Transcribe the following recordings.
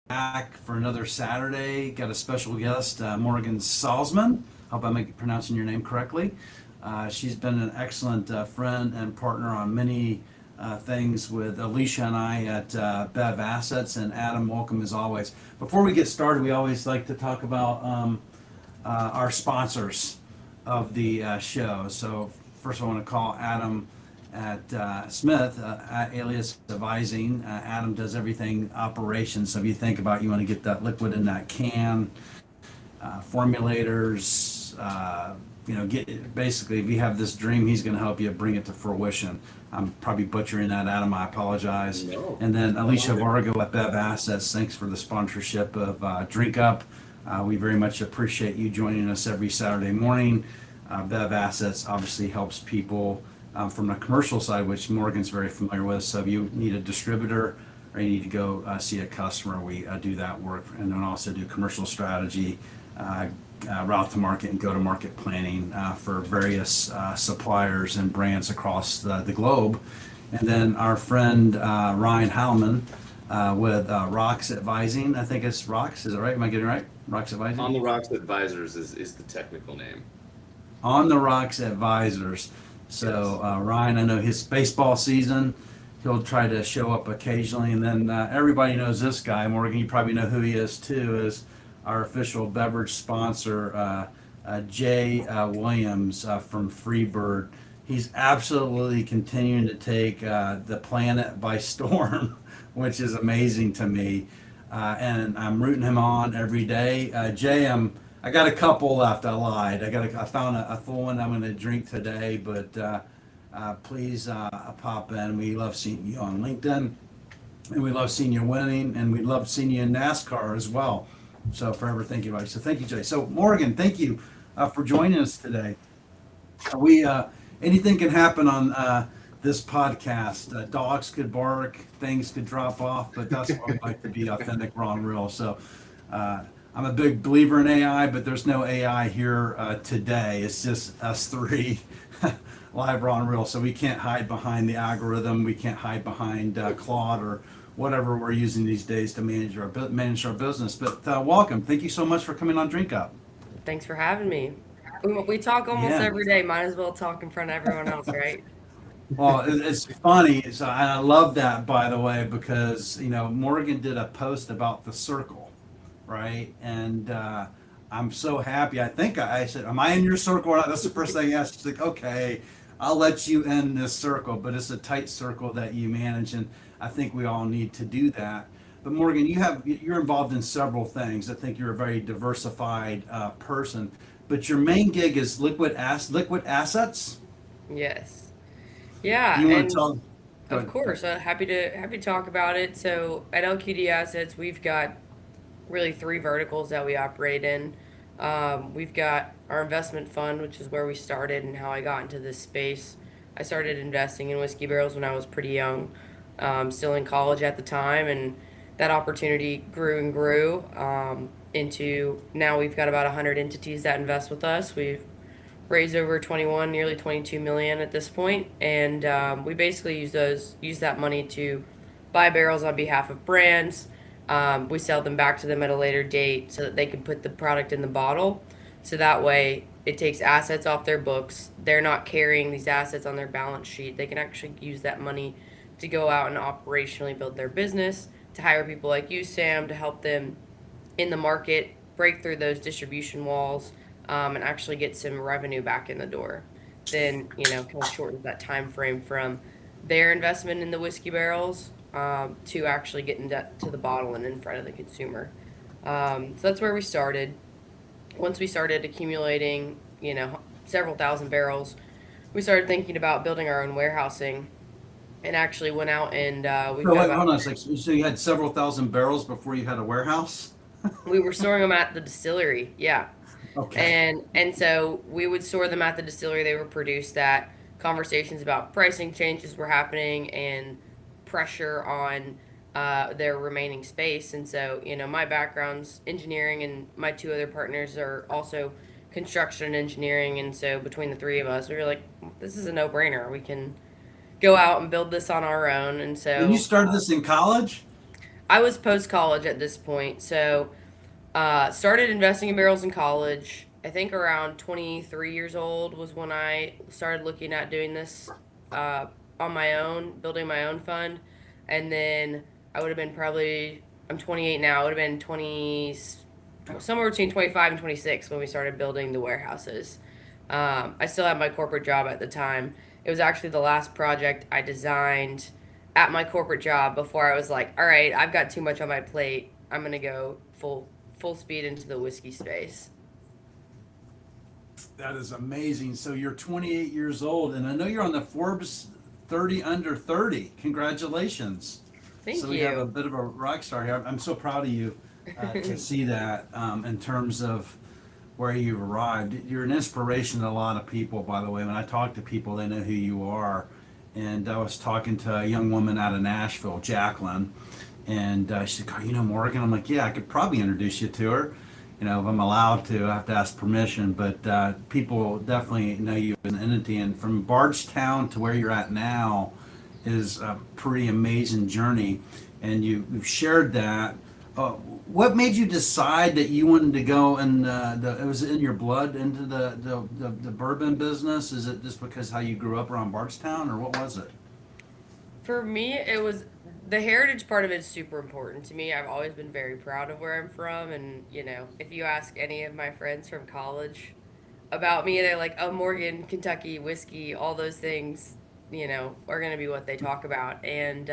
back for another Saturday. Got a special guest, Morgan Salzman. Hope I'm pronouncing your name correctly. She's been an excellent friend and partner on many things with Alicia and I at Bev Assets. And Adam, welcome as always. Before we get started, we always like to talk about our sponsors of the show. So first, I want to call Adam at Smith, alias Devising. Adam does everything operations. So if you think about you want to get that liquid in that can, formulators, get basically if you have this dream, he's going to help you bring it to fruition. I'm probably butchering that, Adam. I apologize. No. And then Alicia Vargo at Bev Assets. Thanks for the sponsorship of Drink Up. We very much appreciate you joining us every Saturday morning. Bev Assets obviously helps people from the commercial side, which Morgan's very familiar with. So if you need a distributor or you need to go see a customer, we do that work, and then also do commercial strategy, route to market and go to market planning for various suppliers and brands across the globe. And then our friend Ryan Howman with Rocks Advising. I think it's Rocks. Is it right? Am I getting it right? Rocks Advising? On the Rocks Advisors is the technical name. On the Rocks Advisors. So Ryan, I know his baseball season, he'll try to show up occasionally. And then everybody knows this guy, Morgan, you probably know who he is too, is our official beverage sponsor, Jay Williams from Freebird. He's absolutely continuing to take the planet by storm, which is amazing to me. And I'm rooting him on every day. Jay, I got a couple left. I lied. I found a full one I'm going to drink today, but please pop in. We love seeing you on LinkedIn, and we love seeing you winning, and we love seeing you in NASCAR as well. So forever thank you, buddy. So thank you, Jay. So Morgan, thank you for joining us today. We anything can happen on this podcast. Dogs could bark, things could drop off, but that's what we like to be authentic, raw, and real. So. I'm a big believer in AI, but there's no AI here today. It's just us three, live, raw, and real. So we can't hide behind the algorithm. We can't hide behind Claude or whatever we're using these days to manage our business. But welcome. Thank you so much for coming on Drink Up. Thanks for having me. We talk almost Yeah. every day. Might as well talk in front of everyone else, right? Well, it's funny. So I love that, by the way, because Morgan did a post about the circle, right? And I'm so happy. I think I said, "Am I in your circle?" Or not? That's the first thing I asked. She's like, "Okay, I'll let you in this circle, but it's a tight circle that you manage, and I think we all need to do that." But Morgan, you're involved in several things. I think you're a very diversified person, but your main gig is liquid assets. Yes. Do Yeah, you want to and tell? Go of ahead. course, happy to talk about it. So at LQD Assets, we've got really three verticals that we operate in. We've got our investment fund, which is where we started and how I got into this space. I started investing in whiskey barrels when I was pretty young, still in college at the time, and that opportunity grew and grew into now we've got about 100 entities that invest with us. We've raised over 21, nearly 22 million at this point, and we basically use that money to buy barrels on behalf of brands. We sell them back to them at a later date so that they can put the product in the bottle. So that way, it takes assets off their books. They're not carrying these assets on their balance sheet. They can actually use that money to go out and operationally build their business, to hire people like you, Sam, to help them in the market break through those distribution walls, and actually get some revenue back in the door. Then kind of shortens that time frame from their investment in the whiskey barrels to actually getting to the bottle and in front of the consumer. So that's where we started. Once we started accumulating, several thousand barrels, we started thinking about building our own warehousing, and actually went out and we've So got wait, about hold on a second. So you had several thousand barrels before you had a warehouse? we were storing them at the distillery, yeah. Okay. And so we would store them at the distillery they were produced at. Conversations about pricing changes were happening and pressure on their remaining space. And so, my background's engineering, and my two other partners are also construction and engineering. And so, between the three of us, we were like, this is a no brainer. We can go out and build this on our own. And And you so, started this in college? I was post college at this point, so started investing in barrels in college. I think around 23 years old was when I started looking at doing this uh, on my own, building my own fund. And then I would have been probably, I'm 28 now, I would have been 20, somewhere between 25 and 26 when we started building the warehouses. I still had my corporate job at the time. It was actually the last project I designed at my corporate job before I was like, all right, I've got too much on my plate. I'm gonna go full speed into the whiskey space. That is amazing. So you're 28 years old, and I know you're on the Forbes 30 under 30. Congratulations. Thank So we have a you. bit of a rock star here. I'm so proud of you to see that in terms of where you've arrived. You're an inspiration to a lot of people, by the way. When I talk to people, they know who you are. And I was talking to a young woman out of Nashville, Jacqueline, and she said, "God, you know Morgan?" I'm like, "Yeah, I could probably introduce you to her. You know, if I'm allowed to, I have to ask permission, but people definitely know you as an entity. And from Bardstown to where you're at now is a pretty amazing journey. And you've shared that. What made you decide that you wanted to go and it was in your blood into the bourbon business? Is it just because how you grew up around Bardstown, or what was it? For me, it was the heritage part of it is super important to me. I've always been very proud of where I'm from, and if you ask any of my friends from college about me, they're like, "Oh, Morgan, Kentucky, whiskey, all those things." Are going to be what they talk about, and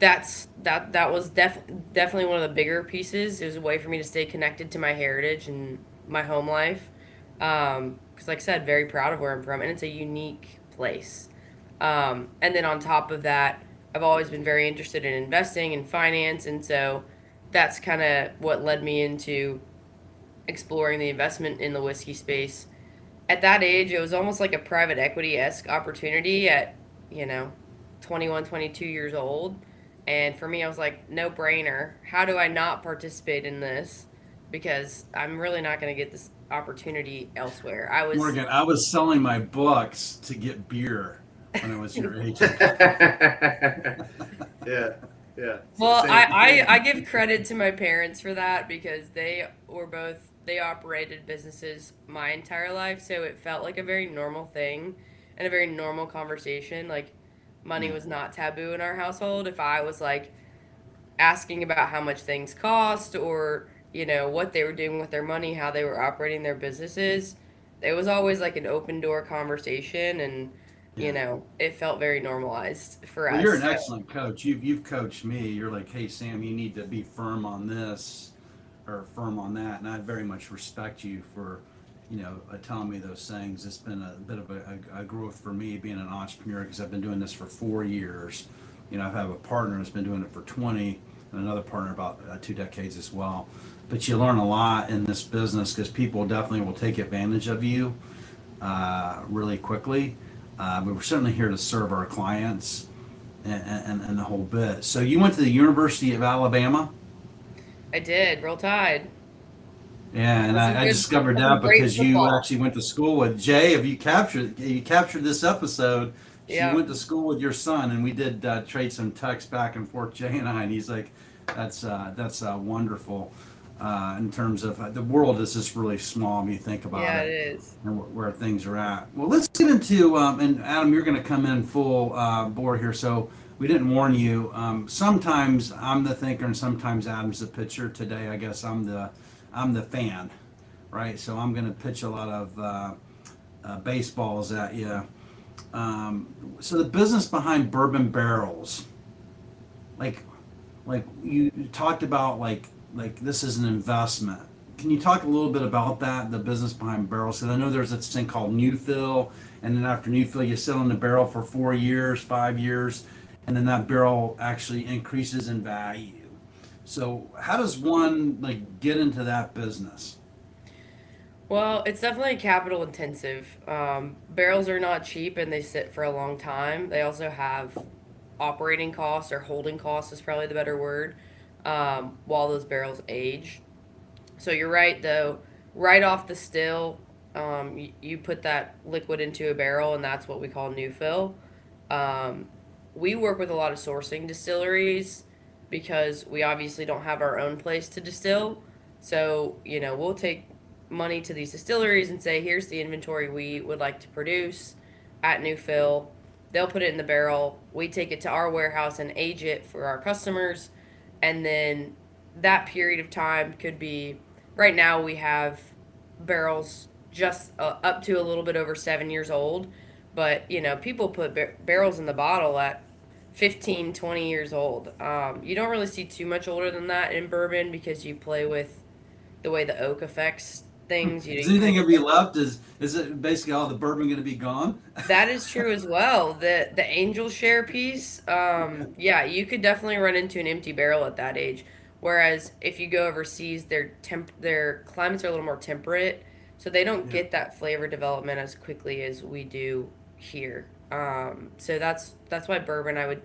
that was definitely one of the bigger pieces. It was a way for me to stay connected to my heritage and my home life. Because, like I said, very proud of where I'm from, and it's a unique place. And then on top of that, I've always been very interested in investing and finance, and so that's kind of what led me into exploring the investment in the whiskey space. At that age, it was almost like a private equity esque opportunity at, you know, 21, 22 years old. And for me, I was like, no brainer. How do I not participate in this? Because I'm really not going to get this opportunity elsewhere. I was, Morgan, I was selling my books to get beer when I was your agent. Yeah, yeah. well, Same, I same. give credit to my parents for that because they operated businesses my entire life. So it felt like a very normal thing and a very normal conversation. Like, money Yeah. was not taboo in our household. If I was like, asking about how much things cost or what they were doing with their money, how they were operating their businesses, it was always like an open door conversation, and Yeah. it felt very normalized for Well, you're an us. So excellent coach. You've coached me. You're like, hey Sam, you need to be firm on this or firm on that, and I very much respect you for, telling me those things. It's been a bit of a growth for me being an entrepreneur because I've been doing this for 4 years. I have a partner that's been doing it for 20, and another partner about 2 decades as well. But you learn a lot in this business because people definitely will take advantage of you really quickly. But we're certainly here to serve our clients and the whole bit. So you went to the University of Alabama? I did. Roll Tide. Yeah, and That's some I good. discovered That's some that great because you football. actually went to school with Jay. Have you captured this episode? She Yeah. went to school with your son, and we did trade some texts back and forth, Jay and I. And he's like, "That's wonderful." In terms of the world is just really small when you think about Yeah, it it is. and where things are at. Well, let's get into and Adam, you're going to come in full bore here. So we didn't warn you. Sometimes I'm the thinker, and sometimes Adam's the pitcher. Today, I guess I'm the fan, right? So I'm going to pitch a lot of baseballs at you. So the business behind bourbon barrels, like like you talked about, like this is an investment. Can you talk a little bit about that, the business behind barrels? Because I know there's this thing called new fill, and then after new fill, you sit on the barrel for 4 years, 5 years, and then that barrel actually increases in value. So how does one like get into that business? Well, it's definitely capital intensive. Barrels are not cheap and they sit for a long time. They also have operating costs or holding costs is probably the better word, while those barrels age. So you're right, though. Right off the still, you put that liquid into a barrel, and that's what we call new fill. Um, we work with a lot of sourcing distilleries. because we obviously don't have our own place to distill. So, we'll take money to these distilleries and say, here's the inventory we would like to produce at New Fill. They'll put it in the barrel. We take it to our warehouse and age it for our customers. And then that period of time could be, right now we have barrels just up to a little bit over 7 years old. But, people put barrels in the bottle at 15, 20 years old. You don't really see too much older than that in bourbon because you play with the way the oak affects things. Is anything gonna be left? Is it basically all the bourbon gonna be gone? That is true as well. The angel share piece, yeah, you could definitely run into an empty barrel at that age. Whereas if you go overseas, their climates are a little more temperate, so they don't Yeah. get that flavor development as quickly as we do here. So that's why bourbon, I would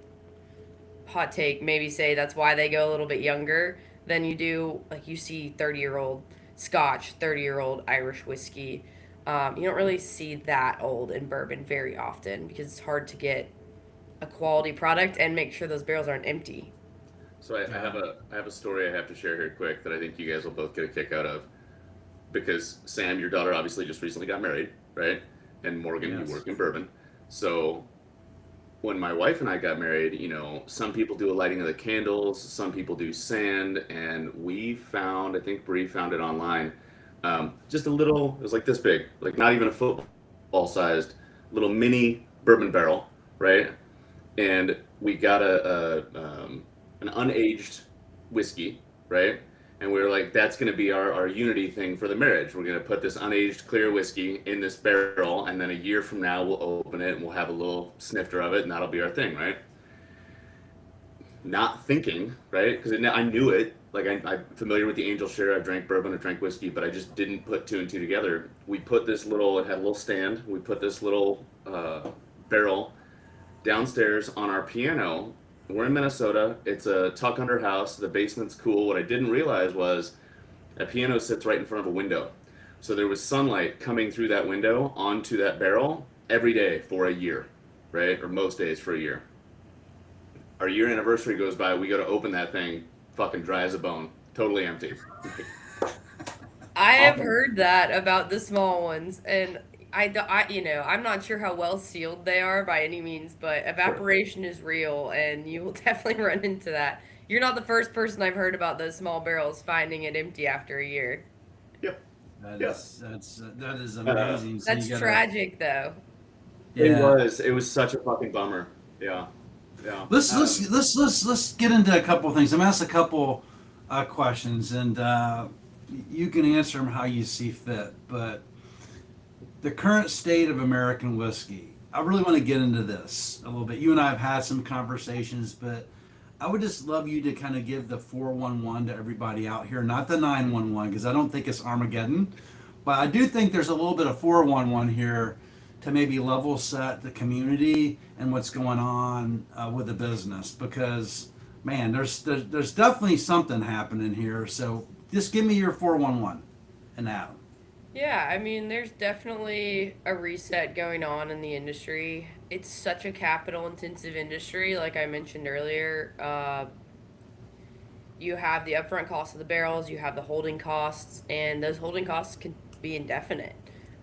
hot take maybe say that's why they go a little bit younger than you do, like you see 30-year-old Scotch, 30-year-old Irish whiskey. You don't really see that old in bourbon very often because it's hard to get a quality product and make sure those barrels aren't empty. So I have a story I have to share here quick that I think you guys will both get a kick out of, because Sam, your daughter obviously just recently got married, right? And Morgan, Yes. you work in bourbon. So when my wife and I got married, some people do a lighting of the candles, some people do sand, and we found, I think Bree found it online, just a little, it was like this big, like not even a football sized little mini bourbon barrel, right? And we got an unaged whiskey, right? And we were like, that's going to be our unity thing for the marriage. We're going to put this unaged clear whiskey in this barrel, and then a year from now we'll open it and we'll have a little snifter of it, and that'll be our thing, right? Not thinking, right? Because I knew it. Like I'm familiar with the Angel Share. I've drank bourbon, I've drank whiskey, but I just didn't put two and two together. We put this little, it had a little stand. We put this little barrel downstairs on our piano. We're in Minnesota. It's a tuck under house. The basement's cool. What I didn't realize was a piano sits right in front of a window. So there was sunlight coming through that window onto that barrel every day for a year, right? Or most days for a year. Our year anniversary goes by. We go to open that thing, fucking dry as a bone, totally empty. I have Awful. heard that about the small ones, and I'm not sure how well sealed they are by any means, but Sure. evaporation is real, and you will definitely run into that. You're not the first person I've heard about those small barrels finding it empty after a year. Yep. That Yep. that is amazing. So That's you gotta, tragic, though. It yeah. was. It was such a fucking bummer. Yeah. Yeah. Let's get into a couple of things. I'm gonna ask a couple questions, and you can answer them how you see fit. But the current state of American whiskey, I really want to get into this a little bit. You and I have had some conversations, but I would just love you to kind of give the 411 to everybody out here, not the 911, because I don't think it's Armageddon, but I do think there's a little bit of 411 here to maybe level set the community and what's going on with the business, because man, there's definitely something happening here. So just give me your 411 and Adam. Yeah, I mean, there's definitely a reset going on in the industry. It's such a capital intensive industry, like I mentioned earlier. You have the upfront cost of the barrels, you have the holding costs, and those holding costs can be indefinite.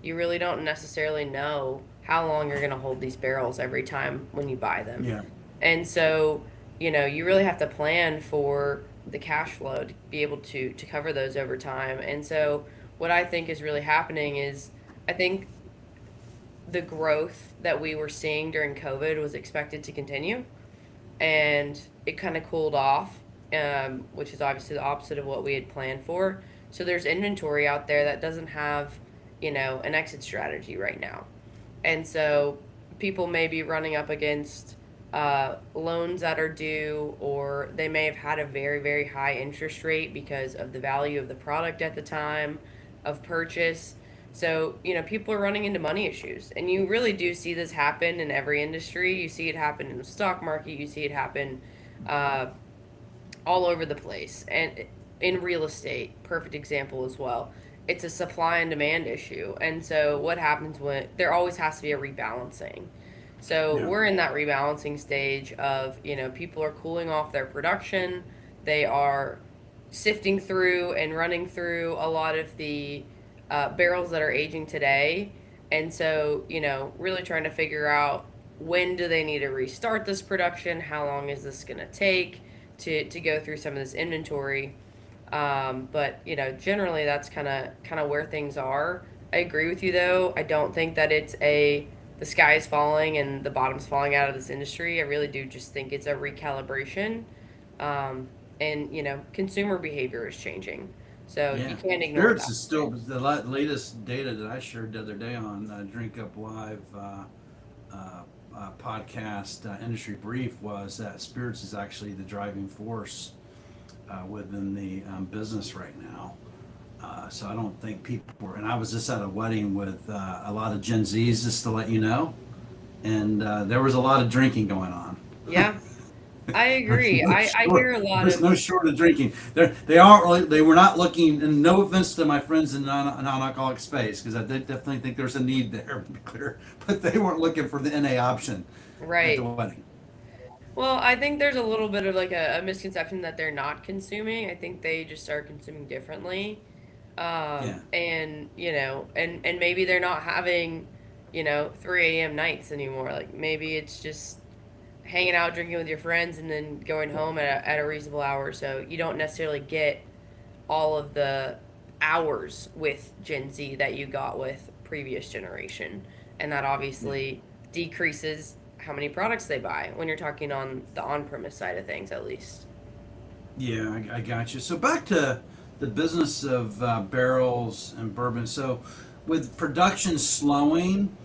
You really don't necessarily know how long you're going to hold these barrels every time when you buy them. Yeah. And so, you really have to plan for the cash flow to be able to cover those over time. And so, what I think is really happening is I think the growth that we were seeing during COVID was expected to continue, and it kind of cooled off, which is obviously the opposite of what we had planned for. So there's inventory out there that doesn't have, an exit strategy right now, and so people may be running up against loans that are due, or they may have had a very, very high interest rate because of the value of the product at the time of purchase. So, people are running into money issues. And you really do see this happen in every industry. You see it happen in the stock market, you see it happen uh, all over the place. And in real estate, perfect example as well. It's a supply and demand issue. And so, what happens when there always has to be a rebalancing. So Yeah. we're in that rebalancing stage of, people are cooling off their production. They are sifting through and running through a lot of the barrels that are aging today. And so, really trying to figure out when do they need to restart this production? How long is this going to take to go through some of this inventory? But generally that's kind of where things are. I agree with you though. I don't think that it's the sky is falling and the bottom's falling out of this industry. I really do just think it's a recalibration. Um, and consumer behavior is changing. So you Yeah. can't ignore Spirits that. is still the latest data that I shared the other day on Drink Up Live podcast industry brief was that spirits is actually the driving force within the business right now. So I don't think people were, and I was just at a wedding with a lot of Gen Zs, just to let you know, and there was a lot of drinking going on. Yeah, I There's agree. no I short, hear a lot there's of. no short of drinking. They aren't really, they were not looking, and no offense to my friends in non-alcoholic space, because I did definitely think there's a need there, to be clear, but they weren't looking for the NA option at the Right. wedding. Well, I think there's a little bit of like a misconception that they're not consuming. I think they just are consuming differently. Yeah. And and maybe they're not having 3 a.m. nights anymore. Like maybe it's just hanging out, drinking with your friends, and then going home at a reasonable hour. So you don't necessarily get all of the hours with Gen Z that you got with previous generation. And that Yeah. obviously decreases how many products they buy when you're talking on the on premise side of things, at least. Yeah, I got you. So back to the business of barrels and bourbon. So with production slowing,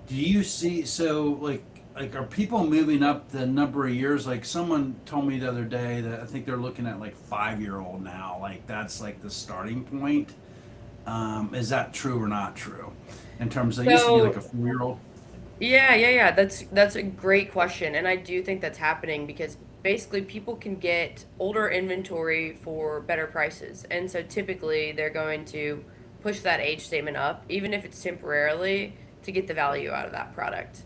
do you see, so like are people moving up the number of years? Like someone told me the other day that I think they're looking at like 5 year old now. Like that's like the starting point. Is that true or not true? In terms of, it used to be like So a 4 year old. yeah. That's a great question, and I do think that's happening because basically people can get older inventory for better prices, and so typically they're going to push that age statement up, even if it's temporarily, to get the value out of that product.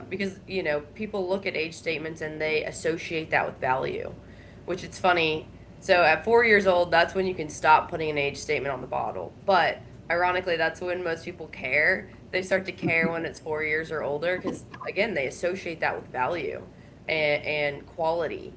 Because people look at age statements and they associate that with value, which it's funny. So at 4 years old, that's when you can stop putting an age statement on the bottle, but ironically, that's when most people care. They start to care when it's 4 years or older because, again, they associate that with value and quality.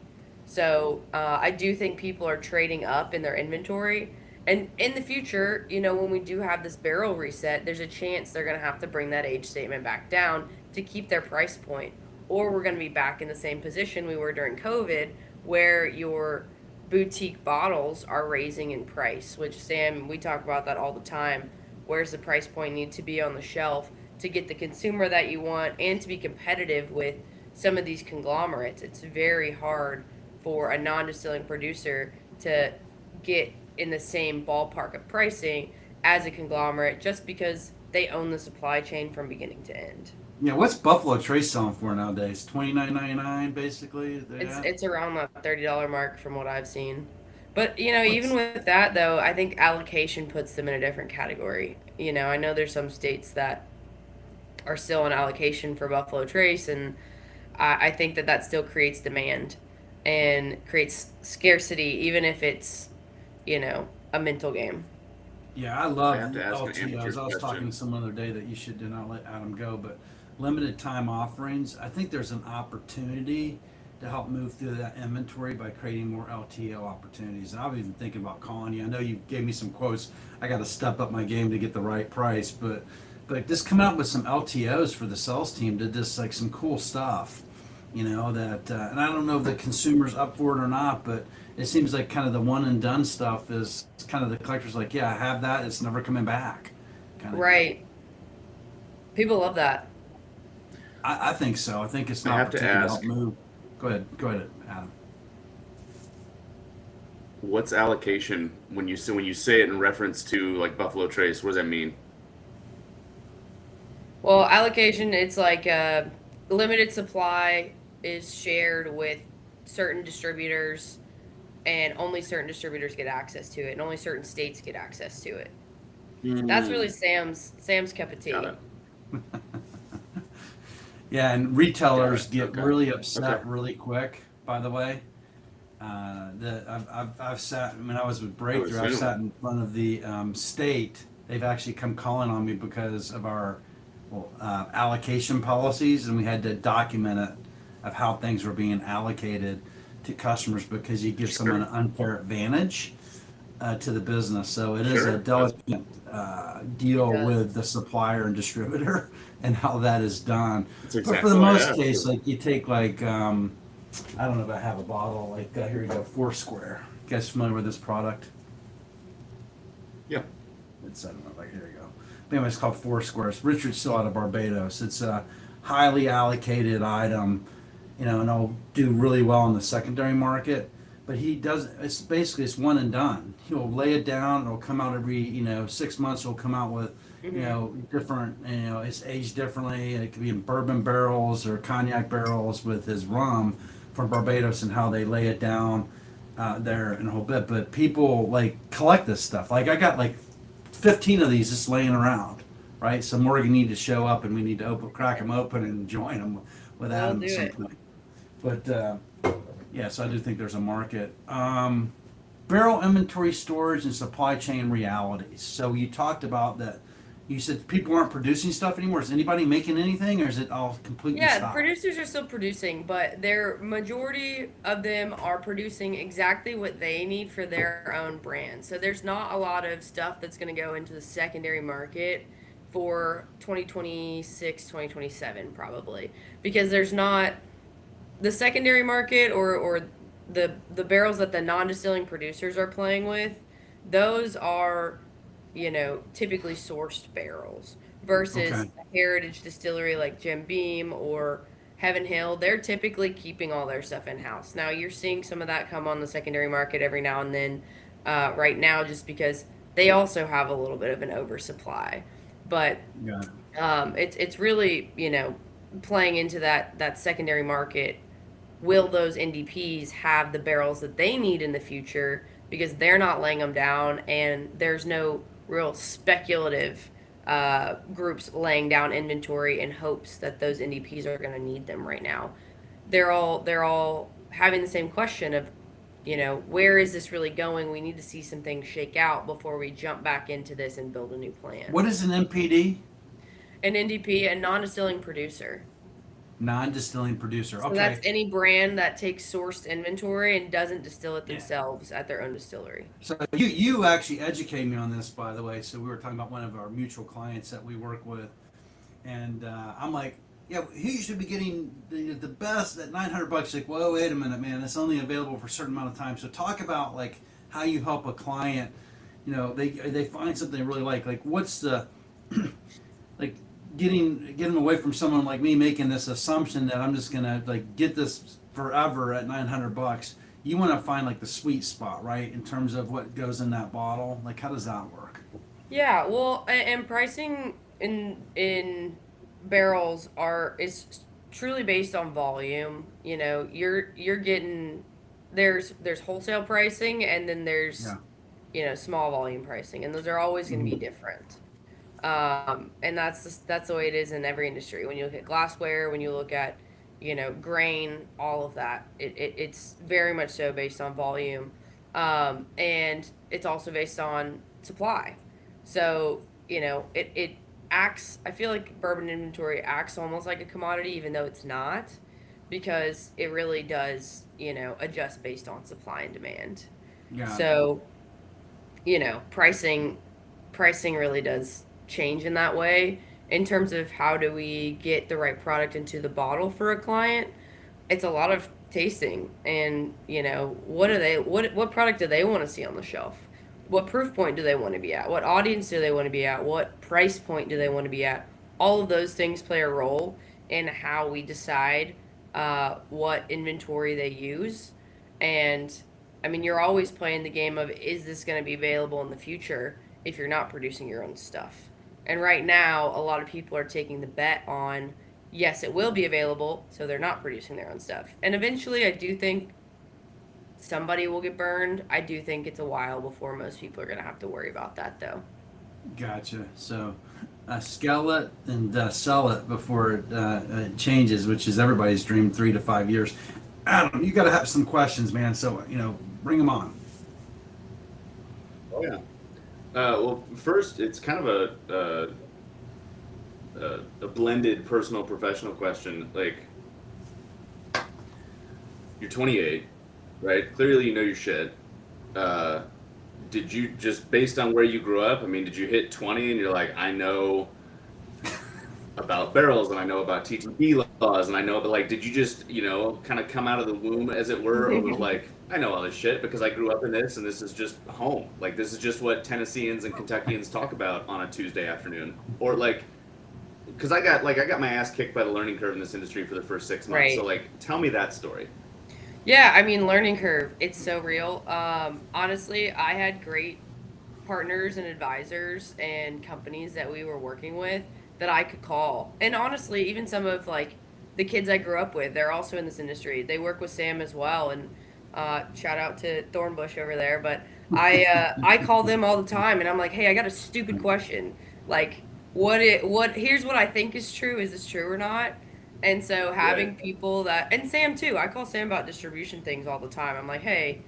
So I do think people are trading up in their inventory. And in the future, when we do have this barrel reset, there's a chance they're going to have to bring that age statement back down to keep their price point. Or we're going to be back in the same position we were during COVID, where your boutique bottles are raising in price, which Sam, we talk about that all the time. Where's the price point need to be on the shelf to get the consumer that you want and to be competitive with some of these conglomerates? It's very hard for a non-distilling producer to get in the same ballpark of pricing as a conglomerate just because they own the supply chain from beginning to end. Yeah, what's Buffalo Trace selling for nowadays? 29.99 basically. It's Yeah. it's around the $30 mark from what I've seen. But even What's with that though, I think allocation puts them in a different category. I know there's some states that are still on allocation for Buffalo Trace, and I think that still creates demand and creates scarcity, even if it's a mental game. Yeah, I I love have to ask an amateur LTOs. I was talking question. to someone the other day that you should do not let Adam go, but limited time offerings. I think there's an opportunity to help move through that inventory by creating more LTO opportunities. And I've even thinking about calling you. I know you gave me some quotes. I got to step up my game to get the right price, but just come out with some LTOs for the sales team to just like some cool stuff, that and I don't know if the consumer's up for it or not, but it seems like kind of the one and done stuff is kind of the collector's like, yeah, I have that, it's never coming back, kind of deal. Right. People love that. I think so. I think it's an I have to opportunity to help ask, move. Go ahead, Adam. what's allocation when you say it in reference to like Buffalo Trace? What does that mean? Well, allocation, it's like limited supply is shared with certain distributors, and only certain distributors get access to it, and only certain states get access to it. That's really Mm, Sam's cup of got it. tea. Yeah, and retailers Got it. get Okay. really upset Okay. really quick, by the way. I've sat, when I was with I would Breakthrough, I've assume. sat in front of the state. They've actually come calling on me because of our allocation policies, and we had to document it of how things were being allocated to customers because you give someone Sure. an unfair advantage to the business. So it is a Sure. That's delicate It deal does. with the supplier and distributor and how that is done. that's But for the exactly why I most asked. case, like you take like I don't know if I have a bottle like here you go, Foursquare. You guys familiar with this product? Yeah. It's I don't know, like here you go. But anyway, it's called Foursquare. It's Richard's still out of Barbados. It's a highly allocated item, and it'll do really well in the secondary market. But he does. It's basically it's one and done. He'll lay it down. It'll come out every 6 months. It'll come out with different. It's aged differently. It could be in bourbon barrels or cognac barrels with his rum from Barbados and how they lay it down there in a whole bit. But people like collect this stuff. Like I got like 15 of these just laying around, right? So Morgan need to show up and we need to crack them open and join them with We'll Adam do at some it. point. But yeah, so I do think there's a market. Barrel inventory storage and supply chain realities. So you talked about that. You said people aren't producing stuff anymore. Is anybody making anything, or is it all completely Yeah, stopped? producers are still producing, but their majority of them are producing exactly what they need for their own brand. So there's not a lot of stuff that's going to go into the secondary market for 2026, 2027 probably, because there's not the secondary market or the barrels that the non-distilling producers are playing with. Those are, typically sourced barrels versus Okay. a heritage distillery like Jim Beam or Heaven Hill. They're typically keeping all their stuff in house. Now you're seeing some of that come on the secondary market every now and then, right now, just because they also have a little bit of an oversupply. But Yeah. it's really playing into that secondary market. Will those NDPs have the barrels that they need in the future because they're not laying them down and there's no real speculative groups laying down inventory in hopes that those NDPs are going to need them right now. They're all having the same question of, where is this really going? We need to see some things shake out before we jump back into this and build a new plan. What is an NPD? An NDP, a non-distilling producer. Non-distilling producer. So Okay. that's any brand that takes sourced inventory and doesn't distill it Yeah. themselves at their own distillery. So you actually educated me on this, by the way. So we were talking about one of our mutual clients that we work with, and I'm like, yeah, he should be getting the best at $900. Like, whoa, wait a minute, man, it's only available for a certain amount of time. So talk about like how you help a client. They find something they really like. Like, what's the like getting them away from someone like me making this assumption that I'm just gonna like get this forever at $900. You want to find like the sweet spot, right, in terms of what goes in that bottle. Like, how does that work? Yeah, well, and pricing in barrels is truly based on volume. You're getting there's wholesale pricing and then there's Yeah. small volume pricing, and those are always going to be different. And that's the way it is in every industry. When you look at glassware, when you look at grain, all of that, it's very much so based on volume, and it's also based on supply. So it acts. I feel like bourbon inventory acts almost like a commodity, even though it's not, because it really does adjust based on supply and demand. Yeah. So pricing really does change in that way. In terms of how do we get the right product into the bottle for a client, it's a lot of tasting and what product do they want to see on the shelf, what proof point do they want to be at, what audience do they want to be at, what price point do they want to be at. All of those things play a role in how we decide what inventory they use. And I mean, you're always playing the game of, is this going to be available in the future if you're not producing your own stuff? And right now, a lot of people are taking the bet on, yes, it will be available, so they're not producing their own stuff. And eventually, I do think somebody will get burned. I do think it's a while before most people are going to have to worry about that, though. Gotcha. So, scale it and sell it before it changes, which is everybody's dream, 3 to 5 years. Adam, you got to have some questions, man. So, bring them on. Oh yeah. Well, first, it's kind of a blended personal professional question. Like, you're 28, right? Clearly, you know your shit. Uh, did you just based on where you grew up? I mean, did you hit 20 and you're like, I know about barrels and I know about TTP laws and I know, but like, did you just, kind of come out of the womb, as it were, or was like, I know all this shit because I grew up in this and this is just home. Like, this is just what Tennesseans and Kentuckians talk about on a Tuesday afternoon. Or like, because I got my ass kicked by the learning curve in this industry for the first 6 months. Right. So like, tell me that story. Yeah, I mean, learning curve, it's so real. Honestly, I had great partners and advisors and companies that we were working with that I could call. And honestly, even some of like the kids I grew up with, they're also in this industry. They work with Sam as well. And shout out to Thornbush over there. But I call them all the time, and I'm like, hey, I got a stupid question. Like, here's what I think is true. Is this true or not? And so having Right. people that, and Sam too, I call Sam about distribution things all the time. I'm like, hey,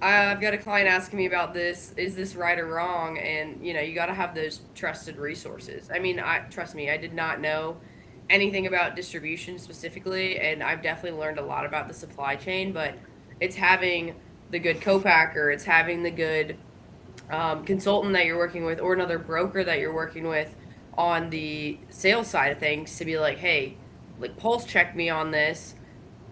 I've got a client asking me about this. Is this right or wrong? And you got to have those trusted resources. I mean, I trust me, I did not know anything about distribution specifically, and I've definitely learned a lot about the supply chain. But it's having the good co-packer, it's having the good consultant that you're working with, or another broker that you're working with on the sales side of things to be like, hey, like pulse check me on this,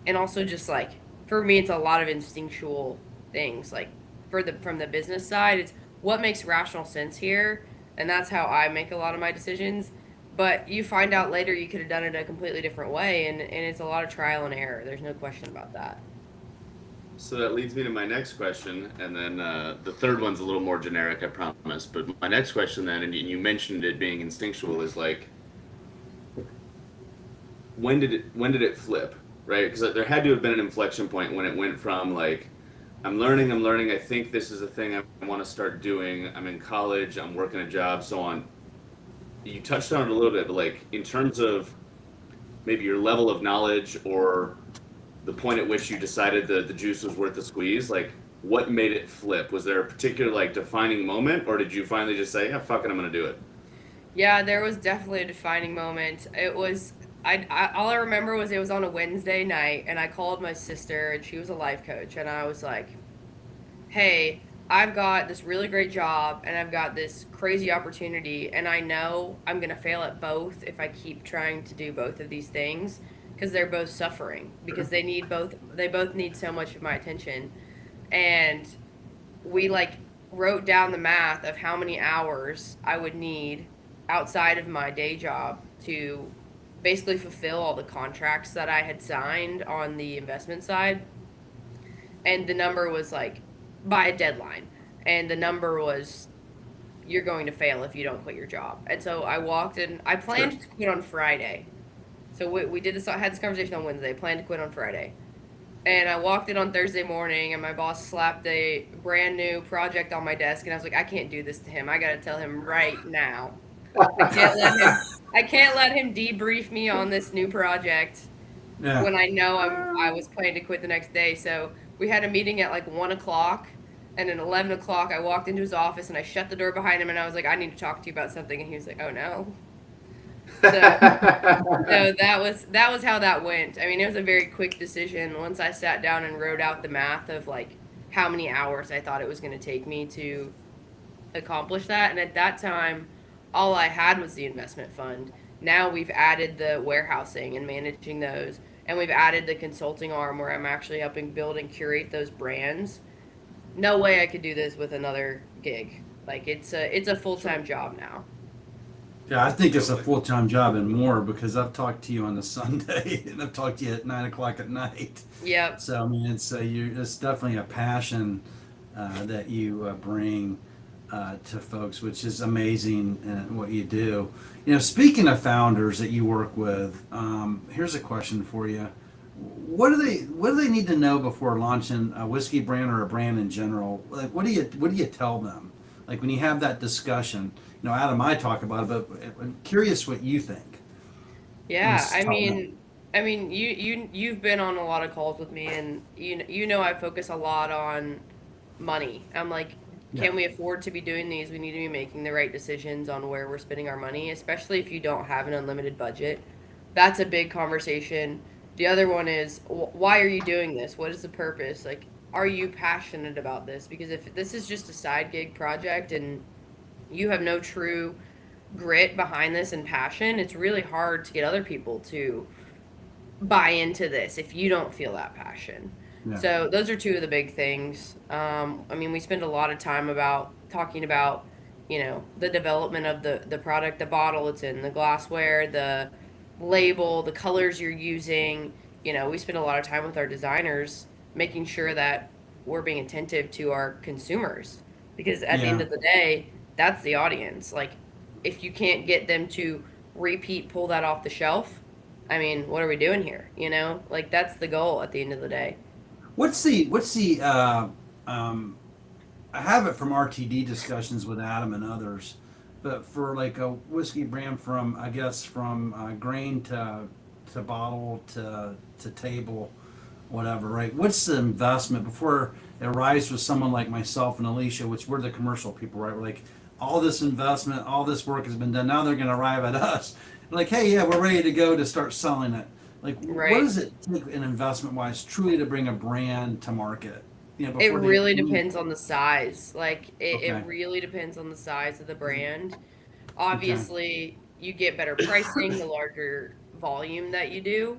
and also just like for me, it's a lot of instinctual things. Like from the business side, it's what makes rational sense here, and that's how I make a lot of my decisions. But you find out later you could have done it a completely different way, and it's a lot of trial and error. There's no question about that. So that leads me to my next question, and then the third one's a little more generic, I promise. But my next question, then, and you mentioned it being instinctual, is like, when did it flip, right? Because there had to have been an inflection point when it went from like, I'm learning. I think this is a thing I want to start doing. I'm in college. I'm working a job, so on. You touched on it a little bit, but like in terms of maybe your level of knowledge or the point at which you decided the juice was worth the squeeze, like what made it flip? Was there a particular like defining moment, or did you finally just say, yeah, fuck it, I'm gonna do it? Yeah, there was definitely a defining moment. It was all I remember was it was on a Wednesday night, and I called my sister, and she was a life coach, and I was like, hey, I've got this really great job, and I've got this crazy opportunity, and I know I'm going to fail at both if I keep trying to do both of these things because they're both suffering because they both need so much of my attention. And we like wrote down the math of how many hours I would need outside of my day job to basically fulfill all the contracts that I had signed on the investment side. And the number was like by a deadline. And the number was you're going to fail if you don't quit your job. And so I walked in. I Sure. planned to quit on Friday. So we did this. I had this conversation on Wednesday. Planned to quit on Friday. And I walked in on Thursday morning, and my boss slapped a brand new project on my desk, and I was like, I can't do this to him. I got to tell him right now. I can't let him. I can't let him debrief me on this new project Yeah. when I know I was planning to quit the next day. So we had a meeting at like 1 o'clock, and at 11 o'clock I walked into his office and I shut the door behind him, and I was like, I need to talk to you about something, and he was like, oh no. So so that was how that went. I mean, it was a very quick decision once I sat down and wrote out the math of like how many hours I thought it was going to take me to accomplish that. And at that time, all I had was the investment fund. Now we've added the warehousing and managing those, and we've added the consulting arm where I'm actually helping build and curate those brands. No way I could do this with another gig. Like it's a Sure. full-time job now. Yeah, I think it's a Totally. full-time job and more because I've talked to you on a Sunday and I've talked to you at 9 o'clock at night. Yep. So I mean, it's definitely a passion that you bring to folks, which is amazing what you do. Speaking of founders that you work with, here's a question for you. What do they need to know before launching a whiskey brand or a brand in general? Like, what do you tell them? Like when you have that discussion, Adam, I talk about it, but I'm curious what you think. Yeah, Let's talk about- you've been on a lot of calls with me, and you know I focus a lot on money. I'm like, Yeah. can we afford to be doing these? We need to be making the right decisions on where we're spending our money, especially if you don't have an unlimited budget. That's a big conversation. The other one is, why are you doing this? What is the purpose? Like, are you passionate about this? Because if this is just a side gig project and you have no true grit behind this and passion, it's really hard to get other people to buy into this if you don't feel that passion. Yeah. So those are two of the big things. We spend a lot of time about talking about, the development of the product, the bottle it's in, the glassware, the label, the colors you're using. We spend a lot of time with our designers making sure that we're being attentive to our consumers, because at the end Yeah. of the day, that's the audience. Like, if you can't get them to repeat, pull that off the shelf, what are we doing here? Like, that's the goal at the end of the day. What's the I have it from RTD discussions with Adam and others, but for like a whiskey brand from, I guess, from grain to bottle to table, whatever, right? What's the investment before it arrives with someone like myself and Alicia, which we're the commercial people, right? We're like, all this investment, all this work has been done. Now they're going to arrive at us. Like, hey, yeah, we're ready to go to start selling it. Like, Right. what does it take in investment wise truly to bring a brand to market? It Before they really depends on the size. Like, Okay. it really depends on the size of the brand. Obviously, you get better pricing the larger volume that you do.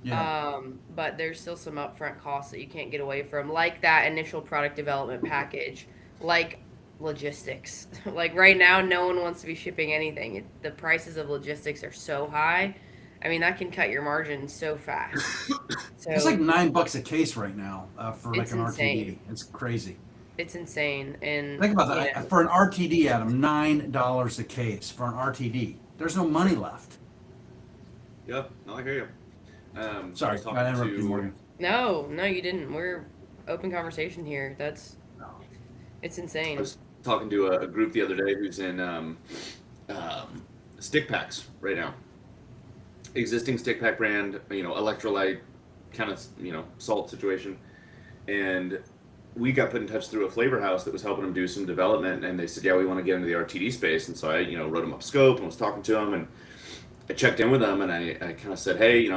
Yeah. But there's still some upfront costs that you can't get away from, like that initial product development package, like logistics. Like right now, no one wants to be shipping anything. The prices of logistics are so high. That can cut your margins so fast. It's like So $9 a case right now for like it's an RTD. insane. It's crazy. It's insane. And, Think about that. For an RTD, Adam, $9 a case for an RTD. There's no money left. Yeah, no, I hear you. Sorry, I was talking I interrupted you, to Morgan. no, you didn't. We're open conversation here. No. It's I insane. was talking to a group the other day who's in stick packs right now. Existing stick pack brand, electrolyte kind of, salt situation. And we got put in touch through a flavor house that was helping them do some development. And they said, yeah, we want to get into the RTD space. And so I, wrote them up scope and was talking to them. And I checked in with them and I kind of said, hey,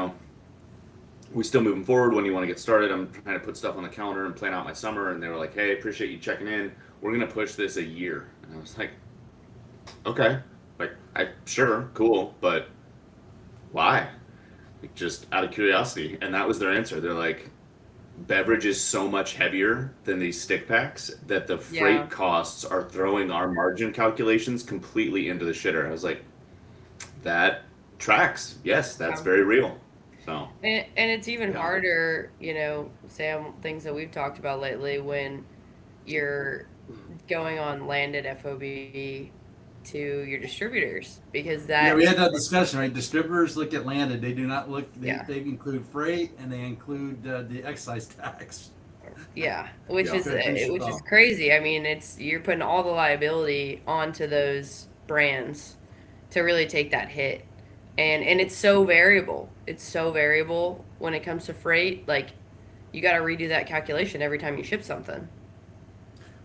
we still moving forward. When do you want to get started? I'm trying to put stuff on the calendar and plan out my summer. And they were like, hey, appreciate you checking in. We're going to push this a year. And I was like, okay, like, sure, cool, but why? Like, just out of curiosity. And that was their answer. They're like, beverage is so much heavier than these stick packs that the freight Yeah. costs are throwing our margin calculations completely into the shitter. I was like, that tracks. Yes, that's Yeah. very real. So, And it's even Yeah. harder, Sam, things that we've talked about lately when you're going on landed FOB to your distributors, because Yeah, that, we had that discussion, right? Distributors look at landed. They do not look. They, Yeah. they include freight and they include the excise tax. yeah, which Yeah. is Good, thanks for which is that. crazy. It's you're putting all the liability onto those brands to really take that hit. And it's so variable. It's so variable when it comes to freight. Like, you got to redo that calculation every time you ship something.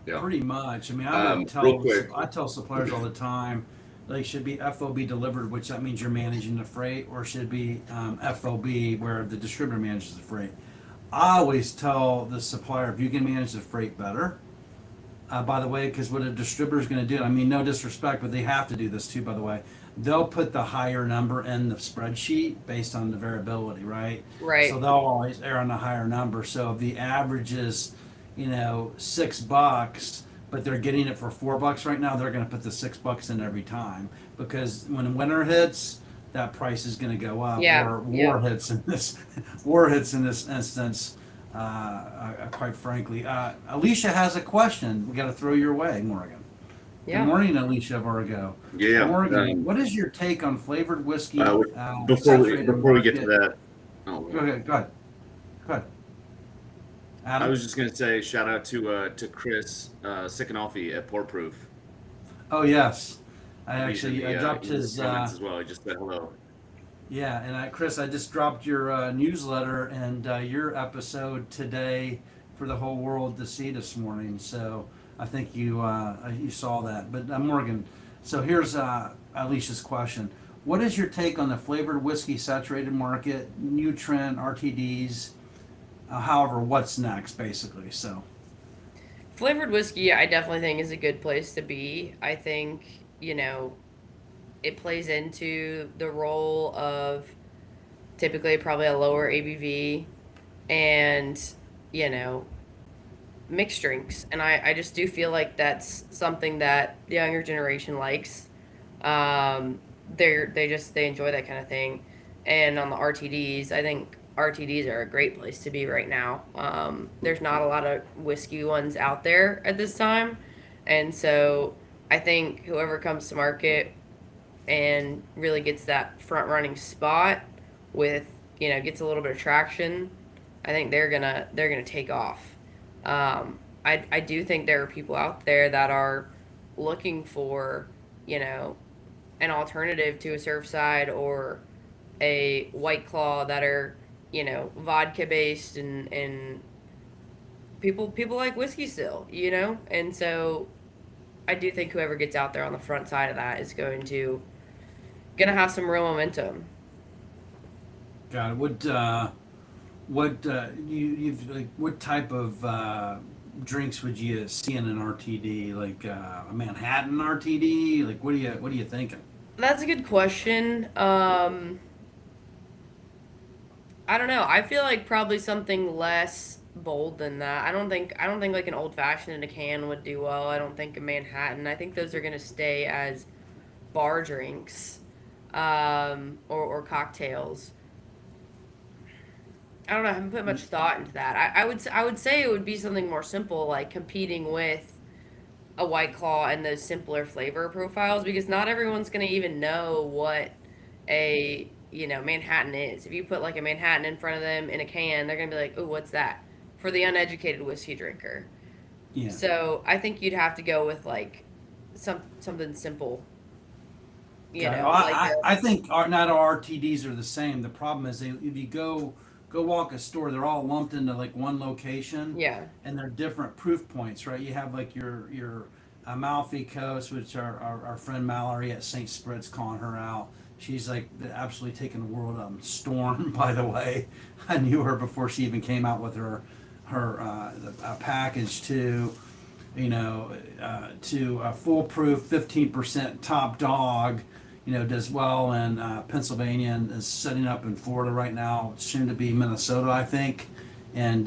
yeah. Pretty much. I mean, I would Real quick. I tell suppliers all the time, they should be FOB delivered, which that means you're managing the freight, or should be FOB where the distributor manages the freight. I always tell the supplier, if you can manage the freight better, by the way, because what a distributor is going to do, I mean, no disrespect, but they have to do this too, by the way. They'll put the higher number in the spreadsheet based on the variability, right? Right. So they'll always err on the higher number. So if the average is, $6, but they're getting it for $4 right now, they're going to put the $6 in every time, because when winter hits, that price is going to go up. Yeah, Or yeah. war hits in this instance. Quite frankly, Alicia has a question. We got to throw your way, Morgan. Yeah. Good morning, Alicia Vargo. Yeah. Morgan, what is your take on flavored whiskey? Before we saturated get to market? that, oh, Go ahead. Go ahead. Go ahead. I Adam? was just gonna say shout out to Chris Sikanolfi at Port Proof. Oh, yes. I He's in actually I the dropped he's in the his, comments as well. He just said hello. yeah, and Chris, I just dropped your newsletter and your episode today for the whole world to see this morning. So I think you saw that. But Morgan, so here's Alicia's question. What is your take on the flavored whiskey saturated market, new trend, RTDs? However, what's next, basically? So, Flavored whiskey, I definitely think is a good place to be. I think, it plays into the role of typically probably a lower ABV and, you know, mixed drinks. And I just do feel like that's something that the younger generation likes. Um, they enjoy that kind of thing. And on the RTDs, I think RTDs are a great place to be right now. There's not a lot of whiskey ones out there at this time, and so I think whoever comes to market and really gets that front running spot with gets a little bit of traction, I think they're gonna take off. I do think there are people out there that are looking for you know an alternative to a Surfside or a White Claw that are vodka based, and people like whiskey still, and so I do think whoever gets out there on the front side of that is gonna have some real momentum. got it. You've like what type of drinks would you see in an RTD? Like a Manhattan RTD? Like what are you thinking? That's a good question. I don't know. I feel like probably something less bold than that. I don't think like an old fashioned in a can would do well. I don't think a Manhattan. I think those are gonna stay as bar drinks, or cocktails. I don't know. I haven't put much thought into that. I would say it would be something more simple, like competing with a White Claw and those simpler flavor profiles, because not everyone's gonna even know what a Manhattan is. If you put like a Manhattan in front of them in a can, they're gonna be like, "Oh, what's that?" For the uneducated whiskey drinker. Yeah. So I think you'd have to go with like something simple. Okay. Well, Like I think not all RTDs are the same. The problem is if you go walk a store, they're all lumped into like one location, yeah, and they're different proof points, right? You have like your Amalfi Coast, which our friend Mallory at St. Spritz calling her out. She's like absolutely taking the world storm. By the way, I knew her before she even came out with her package to to a foolproof 15% top dog, does well in Pennsylvania and is setting up in Florida right now, soon to be Minnesota, I think, and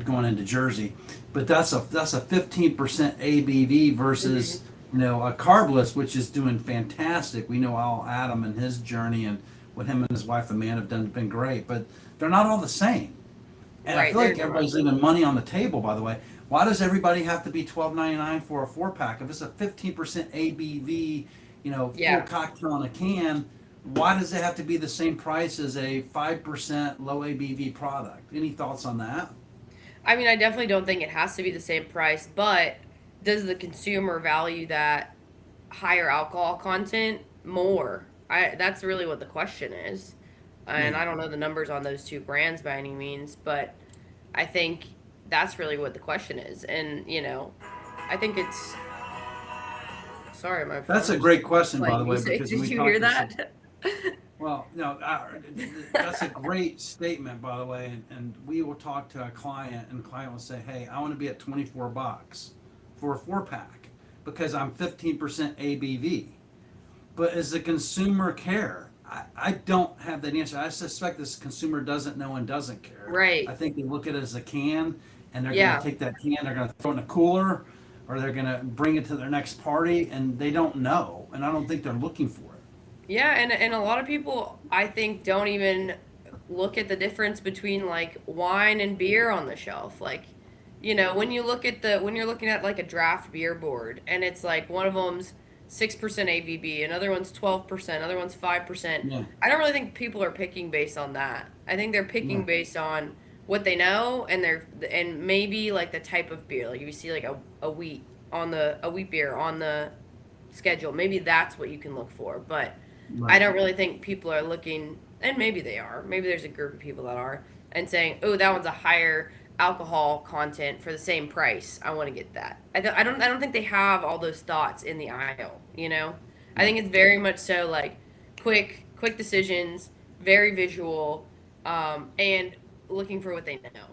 going into Jersey. But that's a 15% ABV versus a carbless, which is doing fantastic. We know all Adam and his journey and what him and his wife Amanda have done has been great, but they're not all the same. And I right. feel like They're everybody's leaving money on the table. By the way, why does everybody have to be $12.99 for a 4 pack? If it's a 15% ABV, full yeah. cocktail in a can, why does it have to be the same price as a 5% low ABV product? Any thoughts on that? I mean, I definitely don't think it has to be the same price, but does the consumer value that higher alcohol content more? That's really what the question is. And Yeah. I don't know the numbers on those two brands by any means, but I think that's really what the question is. And, I think it's sorry, my That's phone a is great question, by the playing way, music. because when Did we you hear talked to that? well, no, that's a great statement, by the way. And we will talk to a client, and the client will say, "Hey, I want to be at $24 for a 4 pack because I'm 15% ABV." But as a consumer care, I don't have that answer. I suspect this consumer doesn't know and doesn't care. Right. I think they look at it as a can, and they're going to Yeah. take that can, they're going to throw it in a cooler, or they're going to bring it to their next party, and they don't know, and I don't think they're looking for it. Yeah, and a lot of people I think don't even look at the difference between like wine and beer on the shelf. Like, when you're looking at like a draft beer board and it's like one of them's 6% ABV, another one's 12%, another one's 5%. Yeah, I don't really think people are picking based on that. I think they're picking yeah, based on what they know and maybe like the type of beer. Like if you see like a wheat beer on the schedule, maybe that's what you can look for. But I Right. don't really think people are looking, and maybe they are. Maybe there's a group of people that are, and saying, "Oh, that one's a higher alcohol content for the same price. I want to get that." I don't think they have all those thoughts in the aisle. I think Right. it's very much so like quick decisions, very visual, and looking for what they know.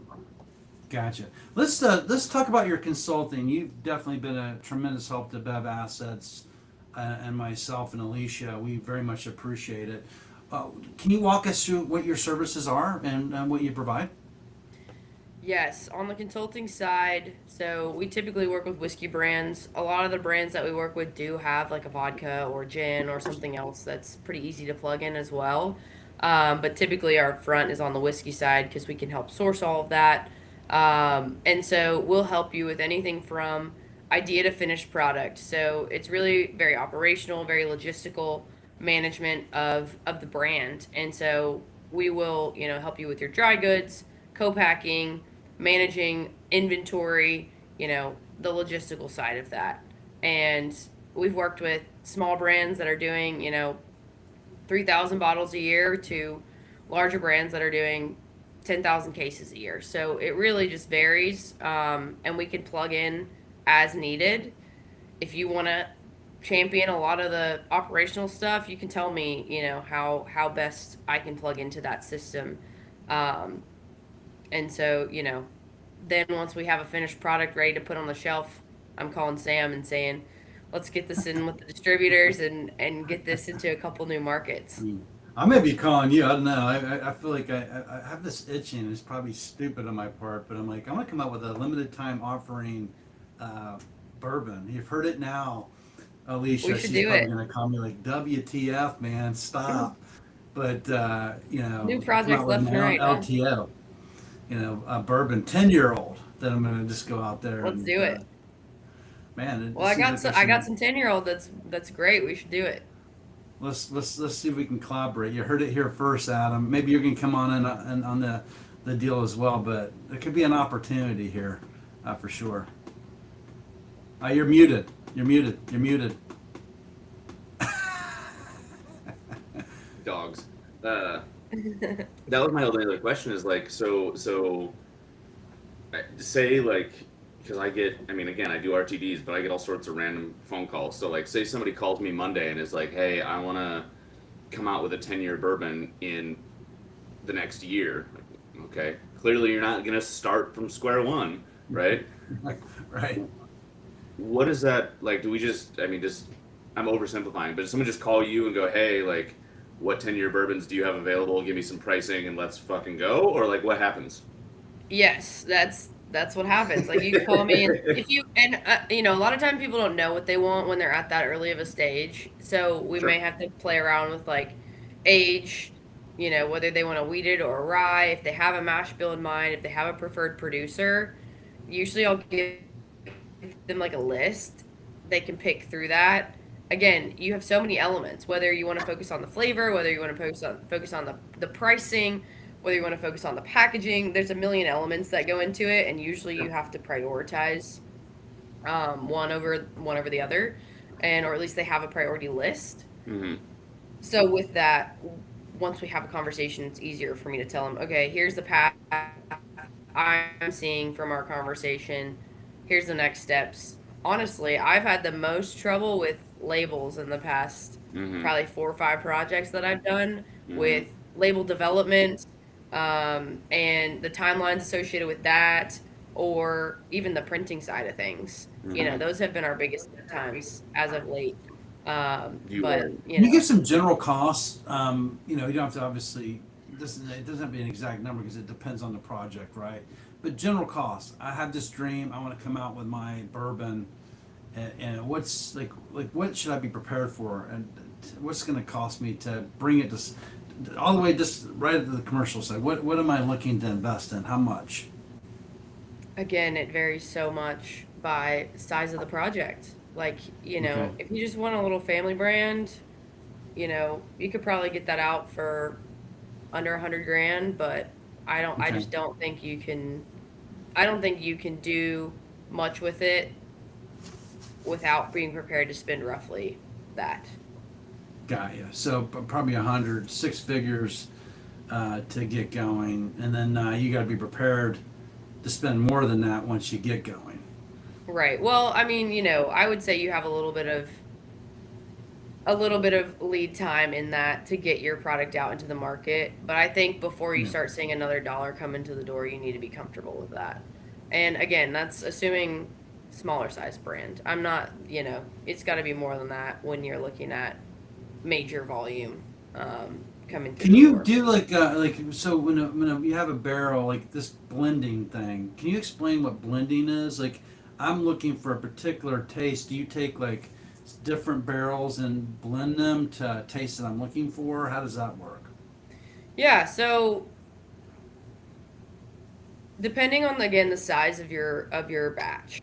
Gotcha. Let's talk about your consulting. You've definitely been a tremendous help to Bev Assets, and myself and Alicia. We very much appreciate it. Can you walk us through what your services are and what you provide? Yes, on the consulting side, so we typically work with whiskey brands. A lot of the brands that we work with do have like a vodka or gin or something else that's pretty easy to plug in as well. But typically our front is on the whiskey side because we can help source all of that. And so we'll help you with anything from idea to finished product. So it's really very operational, very logistical management of the brand. And so we will, help you with your dry goods, co-packing, managing inventory, the logistical side of that. And we've worked with small brands that are doing, 3,000 bottles a year to larger brands that are doing 10,000 cases a year. So it really just varies. And we can plug in as needed. If you want to champion a lot of the operational stuff, you can tell me, how best I can plug into that system. Um, and so, then once we have a finished product ready to put on the shelf, I'm calling Sam and saying, let's get this in with the distributors and get this into a couple new markets. I may be calling you. I don't know. I feel like I have this itching. It's probably stupid on my part, but I'm like, I'm gonna come out with a limited time offering uh, bourbon. You've heard it now, We Alicia. should She's do probably it. gonna call me like, WTF, man, stop. But New I come projects out with left and my own right, huh? LTO. A bourbon 10-year-old that I'm gonna just go out there Let's and do it. man, it Well, I seems got like there's I got some. some 10-year-old that's great. We should do it. Let's see if we can collaborate. You heard it here first, Adam. Maybe you're gonna come on in on the deal as well, but there could be an opportunity here, for sure. You're muted. You're muted. You're muted. Dogs. Uh, that was my only other question. Is like say like because I mean again I do RTDs, but I get all sorts of random phone calls. So like say somebody calls me Monday and is like, hey, I want to come out with a 10-year bourbon in the next year. Okay, clearly you're not gonna start from square one, right? Right. What is that like? Do we just? I mean, just I'm oversimplifying, but does someone just call you and go, "Hey, like, what 10-year bourbons do you have available? Give me some pricing and let's fucking go," or like, what happens? Yes, that's what happens. Like you call me, and if you and a lot of time people don't know what they want when they're at that early of a stage. So we Sure. may have to play around with like age, whether they want a wheated or a rye, if they have a mash bill in mind, if they have a preferred producer. Usually I'll give them like a list. They can pick through that. Again, you have so many elements. Whether you want to focus on the flavor, whether you want to focus on the pricing, whether you want to focus on the packaging. There's a million elements that go into it, and usually Yeah. you have to prioritize one over the other, and or at least they have a priority list. Mm-hmm. So with that, once we have a conversation, it's easier for me to tell them, okay, here's the path I'm seeing from our conversation. Here's the next steps. Honestly, I've had the most trouble with labels in the past Mm-hmm. probably 4 or 5 projects that I've done Mm-hmm. with label development, and the timelines associated with that, or even the printing side of things. Mm-hmm. Those have been our biggest times as of late. You But, are. Can you give some general costs? You don't have to obviously. It doesn't have to be an exact number because it depends on the project, right? But general costs. I have this dream. I want to come out with my bourbon, and what's like what should I be prepared for, and what's going to cost me to bring it all the way just right at the commercial side. What am I looking to invest in? How much? again, it varies so much by size of the project. Like, Okay. if you just want a little family brand, you could probably get that out for under 100 grand. But I Okay. just don't think you can. I don't think you can do much with it without being prepared to spend roughly that. Got you. So probably 100, 6 figures to get going, and then you got to be prepared to spend more than that once you get going. Right. Well, I mean, I would say you have a little bit of lead time in that to get your product out into the market. But I think before you Yeah. start seeing another dollar come into the door, you need to be comfortable with that. And again, that's assuming smaller size brand. I'm not, it's got to be more than that when you're looking at major volume coming through Can the you door. do like so when you have a barrel like this blending thing? Can you explain what blending is? Like, I'm looking for a particular taste. Do you take like different barrels and blend them to taste that I'm looking for? How does that work? Yeah, so depending on again the size of your batch,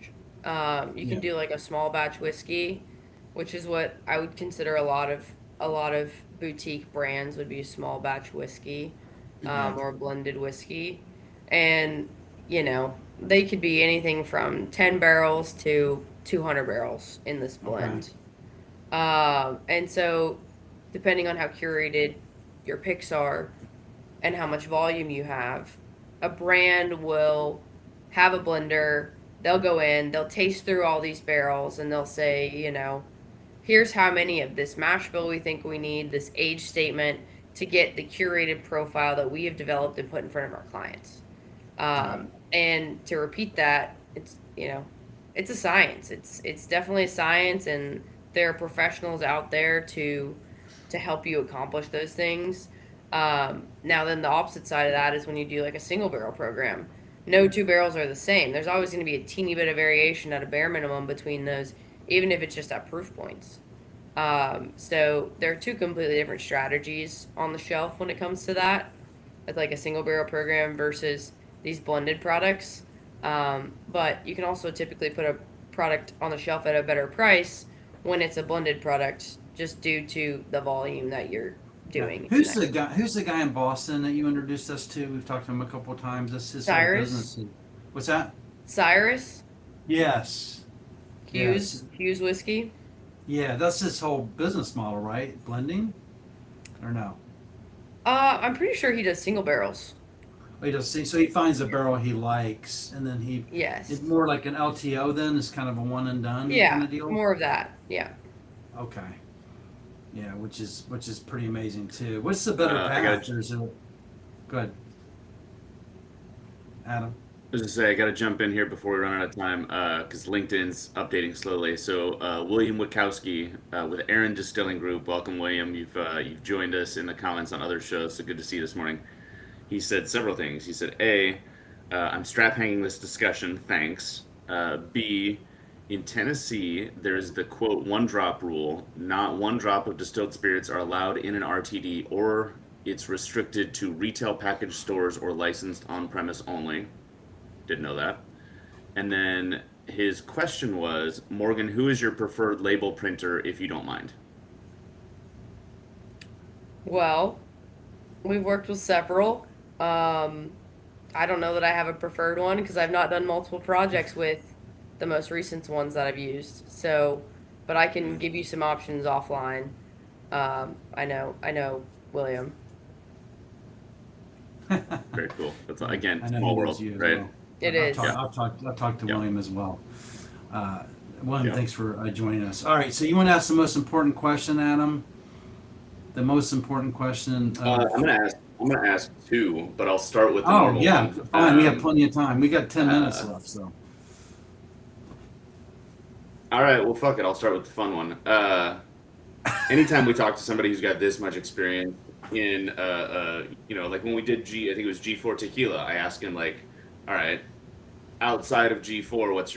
you can Yeah. do like a small batch whiskey, which is what I would consider a lot of boutique brands would be a small batch whiskey, Yeah. or a blended whiskey, and they could be anything from 10 barrels to 200 barrels in this Okay. blend. And so, depending on how curated your picks are and how much volume you have, a brand will have a blender. They'll go in, they'll taste through all these barrels, and they'll say, here's how many of this mash bill we think we need, this age statement to get the curated profile that we have developed and put in front of our clients. Got it. And to repeat that, it's a science. It's definitely a science, and there are professionals out there to help you accomplish those things. Now, then the opposite side of that is when you do like a single barrel program. No two barrels are the same. There's always going to be a teeny bit of variation at a bare minimum between those, even if it's just at proof points. So there are two completely different strategies on the shelf when it comes to that. It's like a single barrel program versus these blended products. But you can also typically put a product on the shelf at a better price when it's a blended product, just due to the volume that you're Yeah. doing in Who's that. the guy? Who's the guy in Boston that you introduced us to? We've talked to him a couple of times. This his whole Cyrus, business. What's that? Cyrus, Yes. Yes. Hughes whiskey. Yeah, that's his whole business model, right? Blending or no? I'm pretty sure he does single barrels. Oh, he does. So he finds a barrel he likes, and then it's Yes. more like an LTO. Then it's kind of a one and done kind Yeah, of deal. more of that. Yeah. Okay. Yeah, which is pretty amazing too. What's the better I gotta path? There's a good Adam. I was gonna say I gotta jump in here before we run out of time because LinkedIn's updating slowly. So William Witkowski with Aaron Distilling Group. Welcome, William. You've joined us in the comments on other shows, so good to see you this morning. He said several things. He said, A, I'm strap hanging this discussion. Thanks. B, in Tennessee, there's the quote one drop rule. Not one drop of distilled spirits are allowed in an RTD, or it's restricted to retail package stores or licensed on premise only. Didn't know that. And then his question was, Morgan, who is your preferred label printer, if you don't mind? Well, we've worked with several. Um, I don't know that I have a preferred one because I've not done multiple projects with the most recent ones that I've used. So, but I can give you some options offline. I know, William. Very cool. That's again, I know small he knows world, you as right? well. It I've is. talked, Yeah, I've talked to yeah, William as well. William, yeah. thanks for joining us. All right, so you want to ask the most important question, Adam? The most important question of. I'm gonna ask two, but I'll start with the Oh normal yeah, one. fine. We have plenty of time. We got 10 minutes Uh, left, so. all right, well, fuck it. I'll start with the fun one. Anytime we talk to somebody who's got this much experience in, like when we did I think it was G4 tequila. I asked him like, all right, outside of G4, what's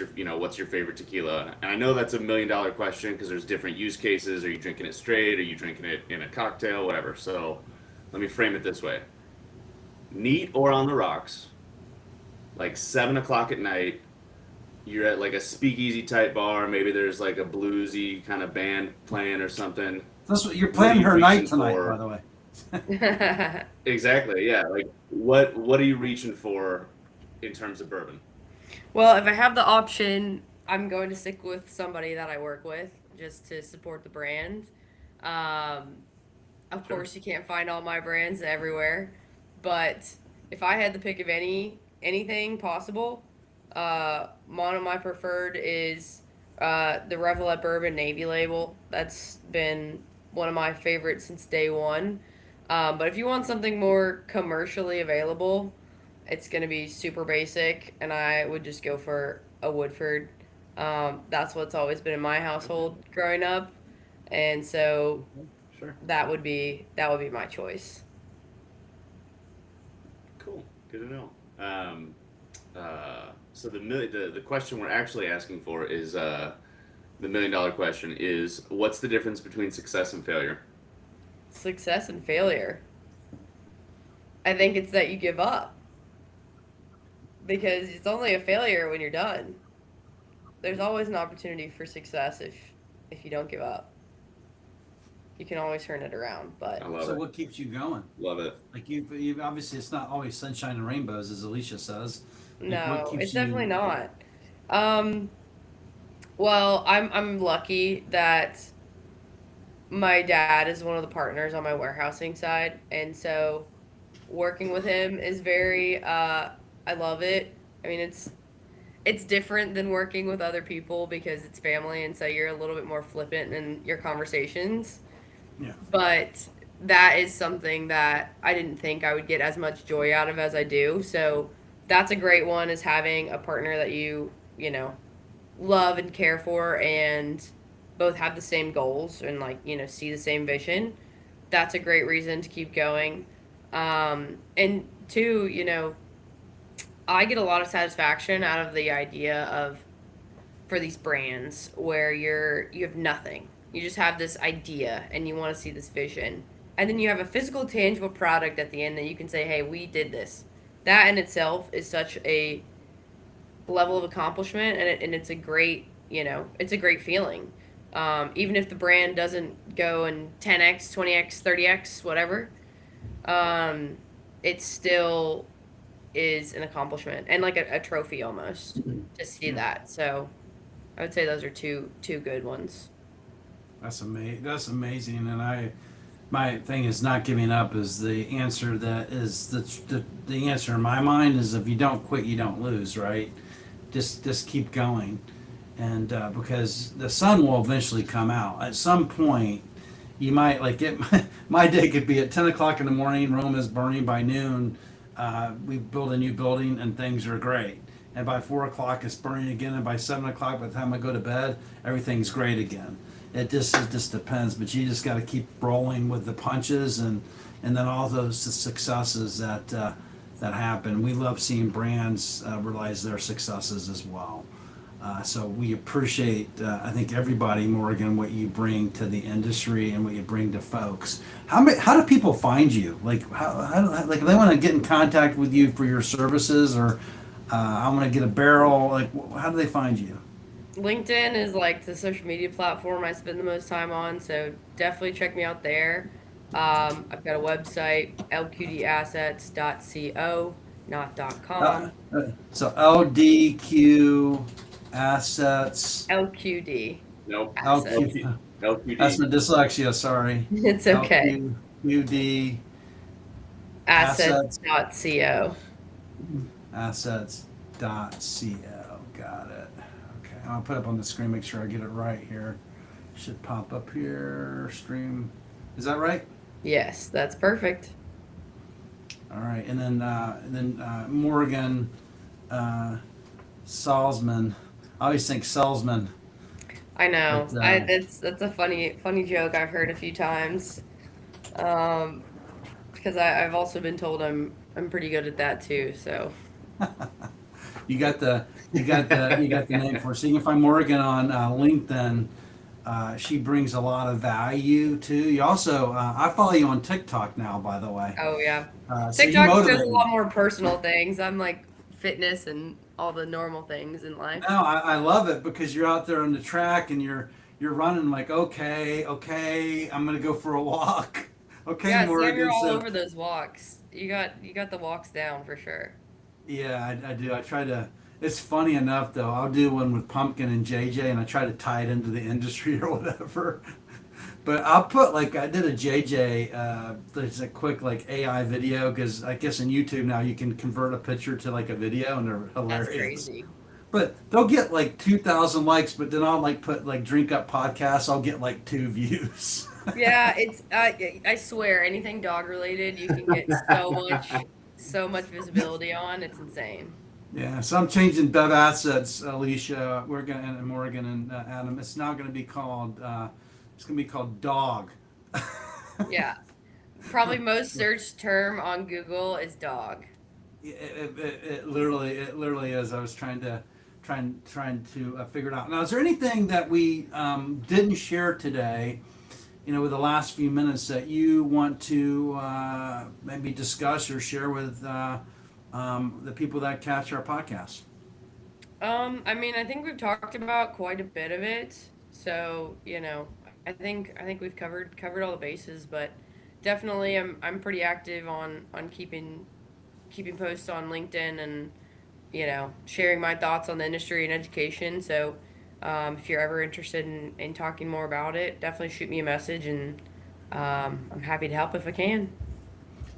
your favorite tequila? And I know that's $1 million question because there's different use cases. Are you drinking it straight? Are you drinking it in a cocktail? Whatever. So let me frame it this way: neat or on the rocks, like 7 o'clock at night. You're at like a speakeasy type bar. Maybe there's like a bluesy kind of band playing or something. That's what you're What are planning you her night reaching tonight, by for? the way. Exactly. Yeah. Like, what are you reaching for in terms of bourbon? Well, if I have the option, I'm going to stick with somebody that I work with just to support the brand. Um, of Sure. course, you can't find all my brands everywhere, but if I had the pick of anything possible, one of my preferred is the Revelette Bourbon Navy label. That's been one of my favorites since day one. But if you want something more commercially available, it's going to be super basic, and I would just go for a Woodford. That's what's always been in my Okay. household growing up, and so Okay. Sure. that would be my choice. Cool. Good to know. So the question we're actually asking for is the $1 million question is what's the difference between success and failure? Success and failure. I think it's that you give up because it's only a failure when you're done. There's always an opportunity for success if you don't give up. You can always turn it around, but I love So it. what keeps you going? Love it. Like you obviously it's not always sunshine and rainbows, as Alicia says. Like what no, it's keeps definitely you? not. Um, well, I'm lucky that my dad is one of the partners on my warehousing side, and so working with him is very I love it. I mean, it's different than working with other people because it's family, and so you're a little bit more flippant in your conversations. Yeah. But that is something that I didn't think I would get as much joy out of as I do. So that's a great one, is having a partner that you love and care for, and both have the same goals and, like, see the same vision. That's a great reason to keep going. And two, I get a lot of satisfaction out of the idea of, for these brands where you have nothing. You just have this idea and you want to see this vision. And then you have a physical tangible product at the end that you can say, "Hey, we did this." That in itself is such a level of accomplishment, and it's a it's a great feeling. Even if the brand doesn't go in 10x, 20x, 30x, whatever, um, it still is an accomplishment and like a trophy almost to see Yeah. that. So I would say those are two good ones. That's amazing. That's amazing. And my thing is not giving up is the answer that is the answer in my mind is if you don't quit, you don't lose, right? Just keep going. And because the sun will eventually come out. At some point, you might like it. My day could be at 10 o'clock in the morning, Rome is burning by noon. We build a new building and things are great. And by 4 o'clock, it's burning again. And by 7 o'clock, by the time I go to bed, everything's great again. It just depends, but you just got to keep rolling with the punches, and then all those successes that happen. We love seeing brands realize their successes as well. So we appreciate, I think, everybody, Morgan, what you bring to the industry and what you bring to folks. How do people find you? Like, like, if they want to get in contact with you for your services, or I want to get a barrel, like, how do they find you? LinkedIn is like the social media platform I spend the most time on, so definitely check me out there. I've got a website, lqdassets.co, not Uh, .com. so LDQ assets, LQD Nope. assets. LQ, LQ, that's LQD. my dyslexia, sorry. It's okay. LQD assets. Assets.co. Assets.co. Got it. Okay, I'll put up on the screen, make sure I get it right here. Should pop up here. Stream. Is that right? Yes, that's perfect. All right, and then Morgan uh, Salzman. I always think Salzman, I know. but That's a funny joke I've heard a few times. Um, because I've also been told I'm pretty good at that too. So you got the name for it. So you can find Morgan on LinkedIn. She brings a lot of value too. You also, I follow you on TikTok now, by the way. oh yeah, So you TikTok shows a motivate me. lot more personal things. I'm like fitness and all the normal things in life. No, I love it because you're out there on the track and you're running like, okay, I'm gonna go for a walk. Okay, Yeah, Sam, you're Morgan. all So over those walks. You got the walks down for sure. yeah, I do. I try to. It's funny enough though. I'll do one with Pumpkin and JJ, and I try to tie it into the industry or whatever. But I'll put like I did a JJ. There's a quick like AI video because I guess in YouTube now you can convert a picture to like a video, and they're That's hilarious. crazy. But they'll get like 2,000 likes, but then I'll like put like Drink Up Podcast. I'll get like 2 views. Yeah, it's I swear anything dog related you can get so much visibility on. It's insane. Yeah, so I'm changing Bev Assets, Alicia. We're gonna and Morgan and Adam. It's now gonna be called. It's gonna be called Dog. Yeah. Probably most searched term on Google is dog. It literally is. I was trying to figure it out. Now, is there anything that we didn't share today? With the last few minutes that you want to maybe discuss or share with the people that catch our podcast? I mean, I think we've talked about quite a bit of it. So, I think we've covered all the bases, but definitely I'm pretty active on keeping posts on LinkedIn and sharing my thoughts on the industry and education. So if you're ever interested in talking more about it, definitely shoot me a message, and I'm happy to help if I can.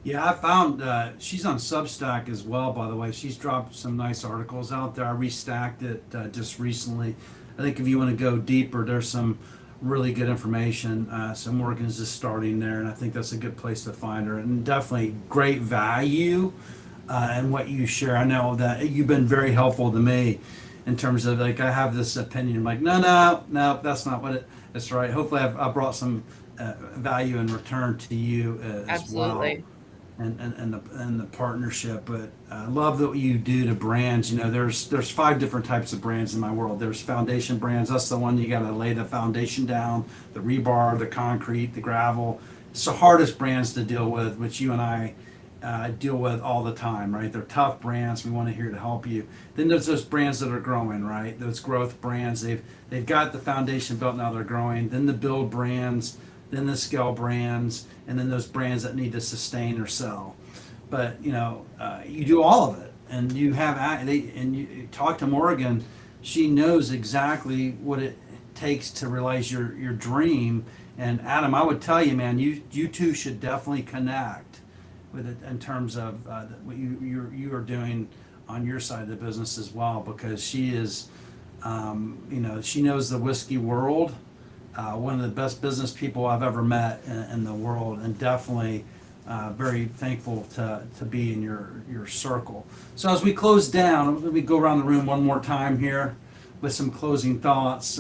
Yeah, I found she's on Substack as well, by the way. She's dropped some nice articles out there. I restacked it just recently. I think if you want to go deeper, there's some really good information. So Morgan's just starting there, and I think that's a good place to find her. And definitely great value in what you share. I know that you've been very helpful to me in terms of like I have this opinion. I'm like, no, that's not what it's right. Hopefully, I brought some value in return to you as well. Absolutely. And the partnership. But I love what you do to brands. There's 5 different types of brands in my world. There's foundation brands. That's the one you got to lay the foundation down, the rebar, the concrete, the gravel. It's the hardest brands to deal with, which you and I deal with all the time, right? They're tough brands. We want to here to help you. Then there's those brands that are growing, right? Those growth brands. They've got the foundation built, now they're growing. Then the build brands, then the scale brands, and then those brands that need to sustain or sell. But you do all of it, and you have and you talk to Morgan. She knows exactly what it takes to realize your dream. And Adam, I would tell you, man, you two should definitely connect with it in terms of what you are doing on your side of the business as well, because she is, she knows the whiskey world. One of the best business people I've ever met in the world, and definitely very thankful to be in your circle. So as we close down, let me go around the room one more time here with some closing thoughts.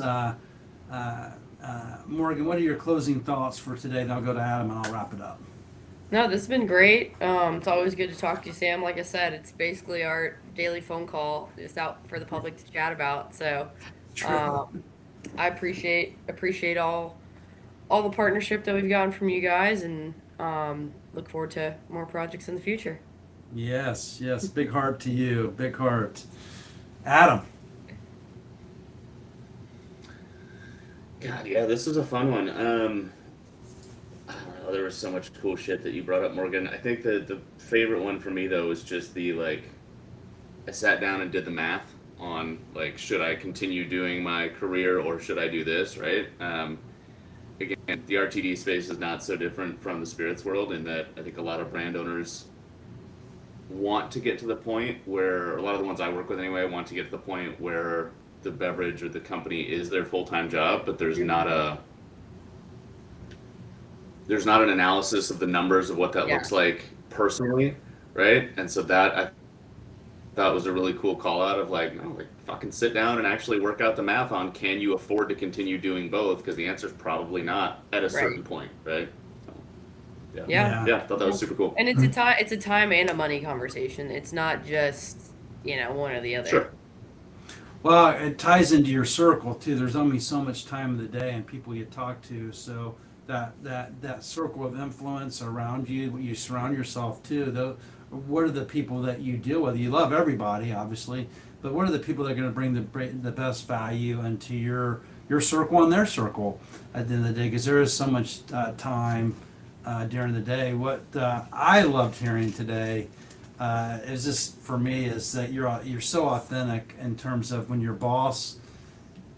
Morgan, what are your closing thoughts for today? Then I'll go to Adam and I'll wrap it up. No, this has been great. It's always good to talk to you, Sam. Like I said, it's basically our daily phone call. It's out for the public to chat about. So True. I appreciate all the partnership that we've gotten from you guys, and look forward to more projects in the future. Yes, big heart to you, big heart. Adam. God, yeah, this was a fun one. I don't know, there was so much cool shit that you brought up, Morgan. I think the favorite one for me though was just I sat down and did the math on should I continue doing my career or should I do this, right? Again, the RTD space is not so different from the spirits world in that I think a lot of brand owners want to get to the point where, a lot of the ones I work with anyway, want to get to the point where the beverage or the company is their full-time job, but there's not an analysis of the numbers of what that looks like personally, right? And so that I thought was a really cool call out of fucking sit down and actually work out the math on, can you afford to continue doing both? Because the answer is probably not at a certain point, right? So, Yeah. I thought that was super cool. And it's a time and a money conversation. It's not just one or the other. Sure. Well, it ties into your circle too. There's only so much time of the day and people you talk to, so that circle of influence around you, you surround yourself to. What are the people that you deal with? You love everybody, obviously, but what are the people that are going to bring the best value into your circle and their circle at the end of the day? Because there is so much time during the day. What I loved hearing today is just for me is that you're so authentic in terms of when your boss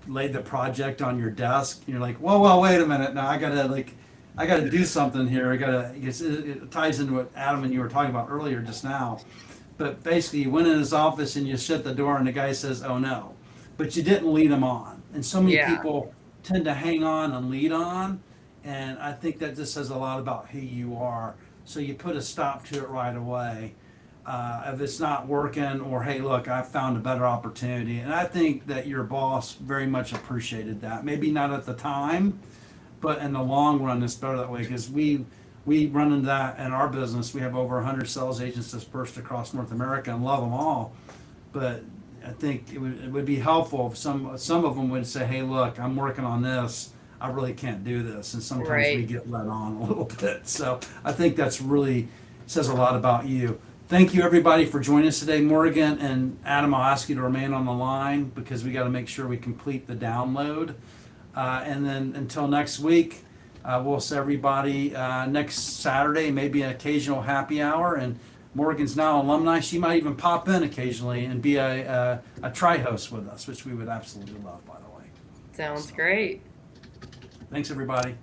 laid the project on your desk, and you're like, whoa, wait a minute, now I gotta do something here. It ties into what Adam and you were talking about earlier just now. But basically, you went in his office and you shut the door, and the guy says, "Oh no," but you didn't lead him on. And so many Yeah. people tend to hang on and lead on, and I think that just says a lot about who you are. So you put a stop to it right away. If it's not working, or hey, look, I found a better opportunity, and I think that your boss very much appreciated that. Maybe not at the time, but in the long run, it's better that way because we run into that in our business. We have over 100 sales agents dispersed across North America and love them all. But I think it would be helpful if some of them would say, hey, look, I'm working on this. I really can't do this. And sometimes we Right. get let on a little bit. So I think that's really says a lot about you. Thank you, everybody, for joining us today. Morgan and Adam, I'll ask you to remain on the line because we got to make sure we complete the download. And then until next week, we'll see everybody next Saturday, maybe an occasional happy hour. And Morgan's now an alumni. She might even pop in occasionally and be a tri-host with us, which we would absolutely love, by the way. Sounds great. Thanks, everybody.